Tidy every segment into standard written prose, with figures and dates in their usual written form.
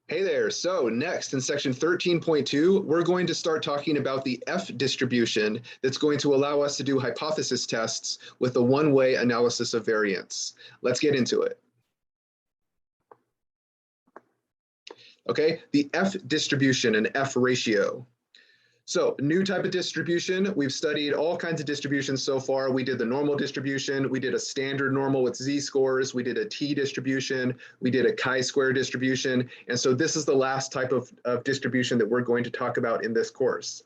Hey there. So next in section 13.2, we're going to start talking about the F distribution that's going to allow us to do hypothesis tests with a one-way analysis of variance. Let's get into it. Okay, the F distribution and F ratio. So new type of distribution, we've studied all kinds of distributions so far. We did the normal distribution, we did a standard normal with z-scores, we did a t distribution, we did a chi-square distribution, and so this is the last type of distribution that we're going to talk about in this course.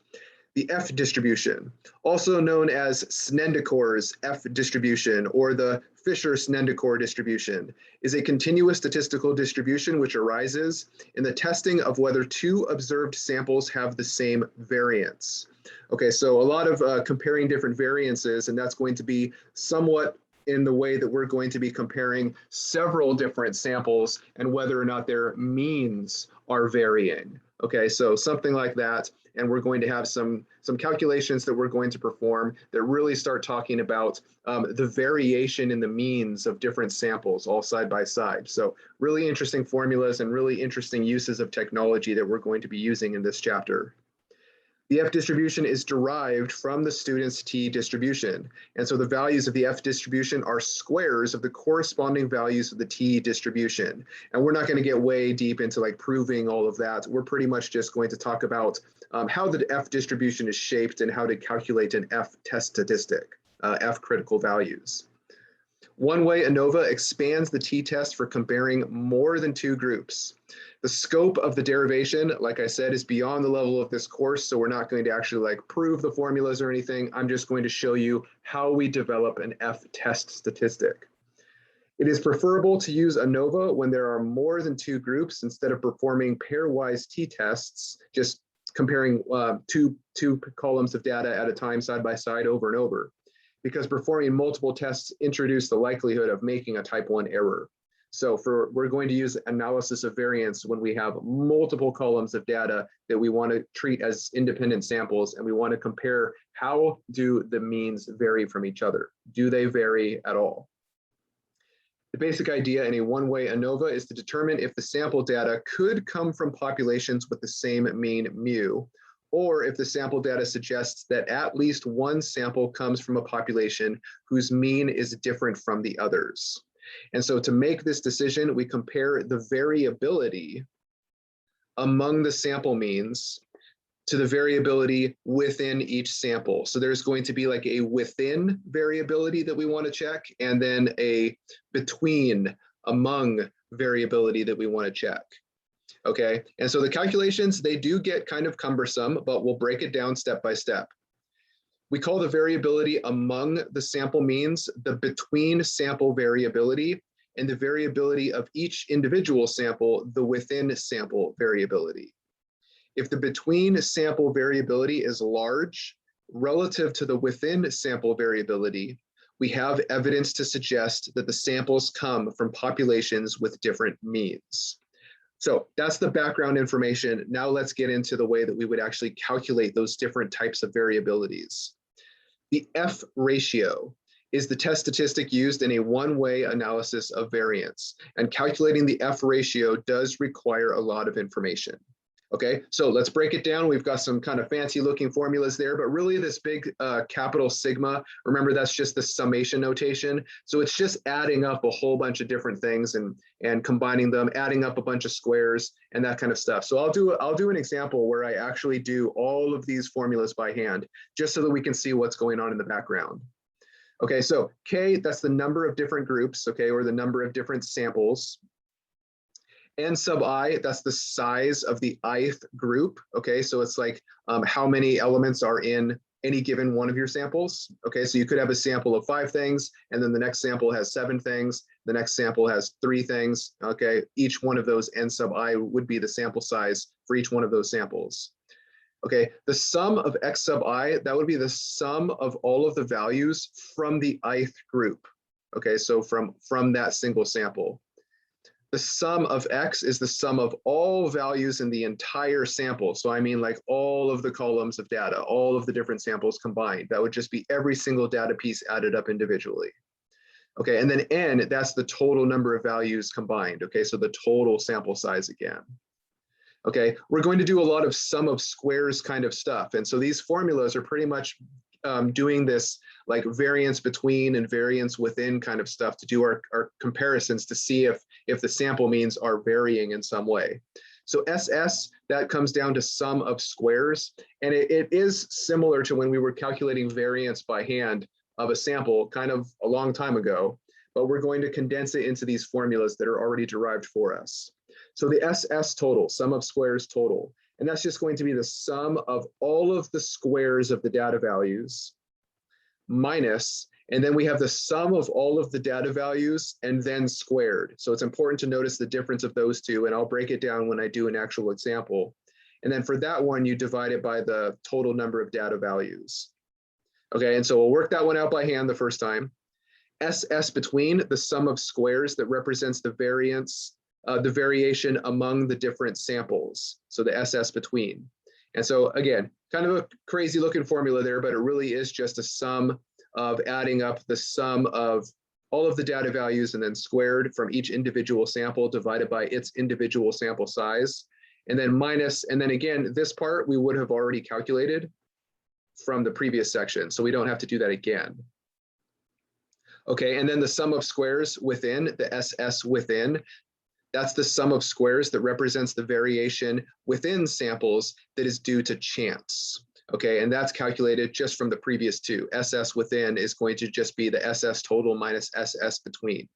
The F distribution, also known as Snendicor's F distribution or the Fisher-Snendicore distribution, is a continuous statistical distribution which arises in the testing of whether two observed samples have the same variance. Okay, so a lot of comparing different variances, and that's going to be somewhat in the way that we're going to be comparing several different samples and whether or not their means are varying. Okay, so something like that. And we're going to have some calculations that we're going to perform that really start talking about the variation in the means of different samples all side by side. So really interesting formulas and really interesting uses of technology that we're going to be using in this chapter. The F distribution is derived from the student's T distribution. And so the values of the F distribution are squares of the corresponding values of the T distribution. And we're not going to get way deep into like proving all of that. We're pretty much just going to talk about how the F distribution is shaped and how to calculate an F test statistic, F critical values. One-way ANOVA expands the t-test for comparing more than two groups. The scope of the derivation, like I said, is beyond the level of this course, so we're not going to actually like prove the formulas or anything. I'm just going to show you how we develop an F test statistic. It is preferable to use ANOVA when there are more than two groups instead of performing pairwise t-tests, just comparing two columns of data at a time side by side over and over, because performing multiple tests introduce the likelihood of making a type 1 error. So we're going to use analysis of variance when we have multiple columns of data that we want to treat as independent samples, and we want to compare how do the means vary from each other. Do they vary at all? The basic idea in a one-way ANOVA is to determine if the sample data could come from populations with the same mean mu, or if the sample data suggests that at least one sample comes from a population whose mean is different from the others. And so to make this decision, we compare the variability among the sample means to the variability within each sample. So there's going to be like a within variability that we want to check, and then a between, among variability that we want to check. Okay, and so the calculations, they do get kind of cumbersome, but we'll break it down step by step. We call the variability among the sample means the between sample variability, and the variability of each individual sample the within sample variability. If the between sample variability is large relative to the within sample variability, we have evidence to suggest that the samples come from populations with different means. So that's the background information. Now let's get into the way that we would actually calculate those different types of variabilities. The F ratio is the test statistic used in a one-way analysis of variance, and calculating the F ratio does require a lot of information. Okay, so let's break it down. We've got some kind of fancy looking formulas there, but really this big capital sigma, remember that's just the summation notation. So it's just adding up a whole bunch of different things and combining them, adding up a bunch of squares and that kind of stuff. So I'll do an example where I actually do all of these formulas by hand, just so that we can see what's going on in the background. Okay, so K, that's the number of different groups, okay, or the number of different samples. N sub I, that's the size of the ith group. Okay, so it's like how many elements are in any given one of your samples. Okay, so you could have a sample of 5 things, and then the next sample has 7 things, the next sample has 3 things. Okay, each one of those N sub I would be the sample size for each one of those samples. Okay, the sum of X sub I, that would be the sum of all of the values from the ith group. Okay, so from that single sample. The sum of X is the sum of all values in the entire sample. So I mean like all of the columns of data, all of the different samples combined. That would just be every single data piece added up individually. Okay, and then N, that's the total number of values combined. Okay, so the total sample size again. Okay, we're going to do a lot of sum of squares kind of stuff. And so these formulas are pretty much doing this like variance between and variance within kind of stuff to do our comparisons to see if the sample means are varying in some way. So SS, that comes down to sum of squares. And it is similar to when we were calculating variance by hand of a sample kind of a long time ago, but we're going to condense it into these formulas that are already derived for us. So the SS total, sum of squares total, and that's just going to be the sum of all of the squares of the data values minus, and then we have the sum of all of the data values and then squared. So it's important to notice the difference of those two, and I'll break it down when I do an actual example. And then for that one, you divide it by the total number of data values. Okay, and so we'll work that one out by hand the first time. SS between, the sum of squares that represents the variance, the variation among the different samples. So the SS between. And so again, kind of a crazy looking formula there, but it really is just a sum of adding up the sum of all of the data values and then squared from each individual sample divided by its individual sample size. And then minus, and then again, this part we would have already calculated from the previous section. So we don't have to do that again. Okay, and then the sum of squares within, the SS within, that's the sum of squares that represents the variation within samples that is due to chance. Okay, and that's calculated just from the previous two. SS within is going to just be the SS total minus SS between.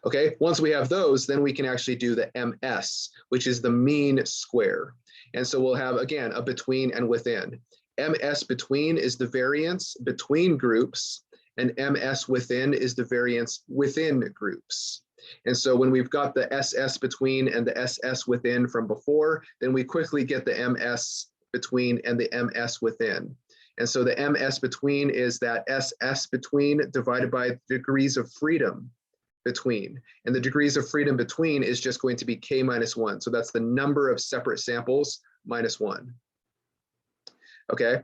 Okay, once we have those, then we can actually do the MS, which is the mean square. And so we'll have, again, a between and within. MS between is the variance between groups, and MS within is the variance within groups. And so when we've got the SS between and the SS within from before, then we quickly get the MS between and the MS within. And so the MS between is that SS between divided by degrees of freedom between. And the degrees of freedom between is just going to be K minus 1. So that's the number of separate samples minus 1. Okay.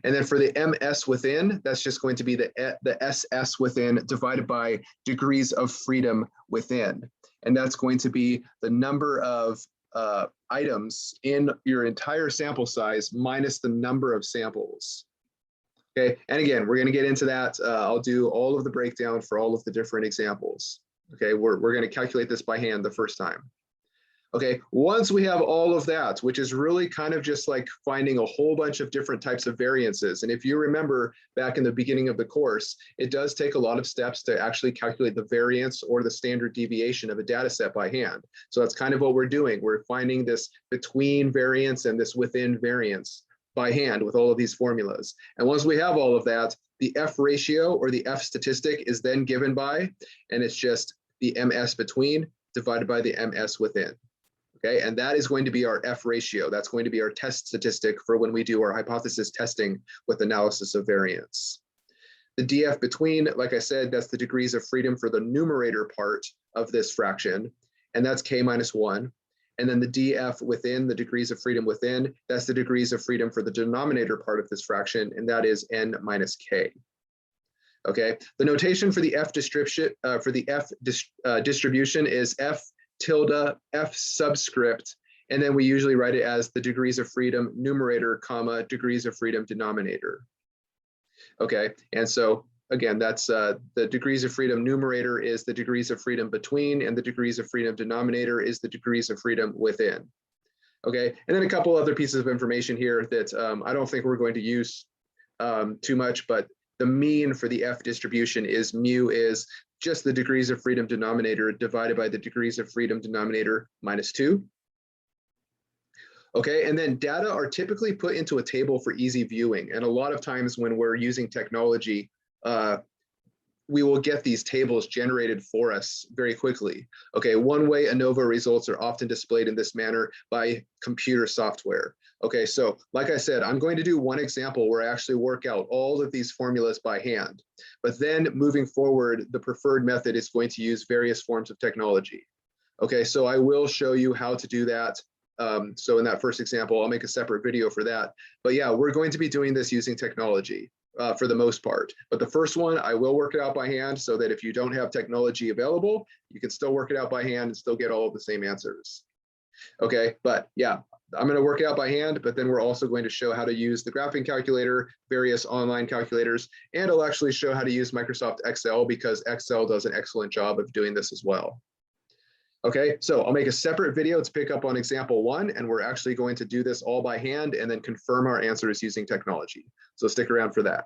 And then for the MS within, that's just going to be the SS within divided by degrees of freedom within. And that's going to be the number of items in your entire sample size minus the number of samples. Okay, and again, we're going to get into that. I'll do all of the breakdown for all of the different examples. Okay, we're going to calculate this by hand the first time. Okay, once we have all of that, which is really kind of just like finding a whole bunch of different types of variances. And if you remember back in the beginning of the course, it does take a lot of steps to actually calculate the variance or the standard deviation of a data set by hand. So that's kind of what we're doing. We're finding this between variance and this within variance by hand with all of these formulas. And once we have all of that, the F ratio or the F statistic is then given by, and it's just the MS between divided by the MS within. Okay, and that is going to be our F ratio. That's going to be our test statistic for when we do our hypothesis testing with analysis of variance. The DF between, like I said, that's the degrees of freedom for the numerator part of this fraction, and that's K minus 1. And then the DF within, the degrees of freedom within, that's the degrees of freedom for the denominator part of this fraction, and that is N minus K. Okay, the notation for the F distribution is F tilde F subscript, and then we usually write it as the degrees of freedom numerator, comma, degrees of freedom denominator. Okay, and so again, that's the degrees of freedom numerator is the degrees of freedom between, and the degrees of freedom denominator is the degrees of freedom within. Okay, and then a couple other pieces of information here that I don't think we're going to use too much, but the mean for the F distribution is mu is just the degrees of freedom denominator divided by the degrees of freedom denominator minus 2. Okay, and then data are typically put into a table for easy viewing. And a lot of times when we're using technology, we will get these tables generated for us very quickly. Okay, one way ANOVA results are often displayed in this manner by computer software. Okay, so like I said, I'm going to do one example where I actually work out all of these formulas by hand. But then moving forward, the preferred method is going to use various forms of technology. Okay, so I will show you how to do that. So in that first example, I'll make a separate video for that. But yeah, we're going to be doing this using technology for the most part. But the first one, I will work it out by hand so that if you don't have technology available, you can still work it out by hand and still get all of the same answers. Okay, but yeah, I'm going to work it out by hand, but then we're also going to show how to use the graphing calculator, various online calculators, and I'll actually show how to use Microsoft Excel because Excel does an excellent job of doing this as well. Okay, so I'll make a separate video to pick up on example 1, and we're actually going to do this all by hand and then confirm our answers using technology. So stick around for that.